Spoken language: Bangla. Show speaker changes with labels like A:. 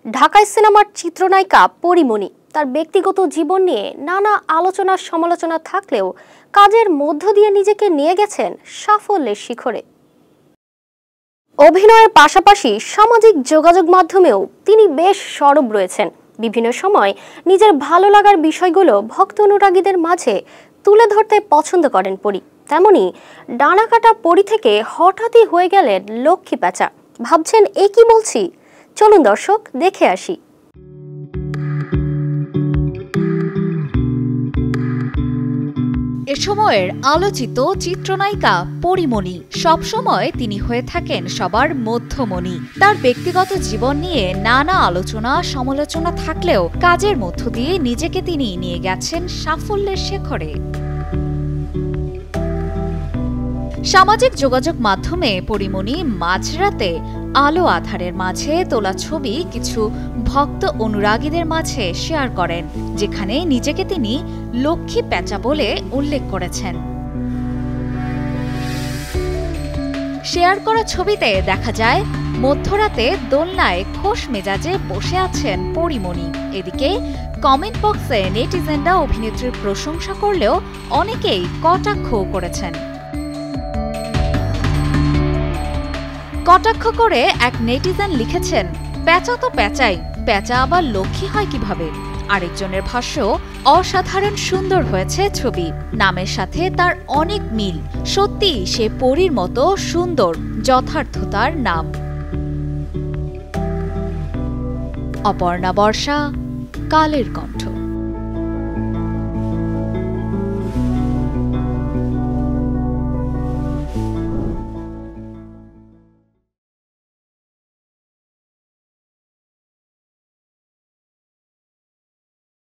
A: ঢাকাই সিনেমার চিত্রনায়িকা পরীমণি তার ব্যক্তিগত জীবন নিয়ে নানা আলোচনা সমালোচনা থাকলেও কাজের মধ্য দিয়ে নিজেকে নিয়ে গেছেন সাফল্যের শিখরে। অভিনয়ের পাশাপাশি সামাজিক যোগাযোগ মাধ্যমেও তিনি বেশ সরব রয়েছেন। বিভিন্ন সময় নিজের ভালো লাগার বিষয়গুলো ভক্ত অনুরাগীদের মাঝে তুলে ধরতে পছন্দ করেন পরী। তেমনি ডানাকাটা পরী থেকে হঠাৎই হয়ে গেলেন লক্ষ্মী প্যাঁচা। ভাবছেন এ কি বলছি? চলুন দর্শক দেখে আসি।
B: এ সময়ের আলোচিত চিত্রনায়িকা পরীমণি। সবসময় তিনি হয়ে থাকেন সবার মধ্যমণি। তার ব্যক্তিগত জীবন নিয়ে নানা আলোচনা সমালোচনা থাকলেও কাজের মধ্য দিয়ে নিজেকে তিনি নিয়ে গেছেন সাফল্যের শিখরে। সামাজিক যোগাযোগ মাধ্যমে পরীমণি মাঝরাতে আলো আধারের মাঝে তোলা ছবি কিছু ভক্ত অনুরাগীদের মাঝে শেয়ার করেন, যেখানে নিজেকে তিনি লক্ষ্মী প্যাঁচা বলে উল্লেখ করেছেন। শেয়ার করা ছবিতে দেখা যায় মধ্যরাতে দোলনায় খোশ মেজাজে বসে আছেন পরীমণি। এদিকে কমেন্ট বক্সে নেটিজেনরা অভিনেত্রীর প্রশংসা করলেও অনেকেই কটাক্ষ করেছেন। কটাক্ষ করে এক নেটিজেন লিখেছেন, প্যাঁচা তো প্যাঁচাই, প্যাঁচা আবার লক্ষ্মী হয় কিভাবে? আরেকজনের ভাষ্য, অসাধারণ সুন্দর হয়েছে ছবি, নামের সাথে তার অনেক মিল, সত্যি সে পরীর মতো সুন্দর, যথার্থতার নাম। অপর্ণা বর্ষা, কালের কণ্ঠ।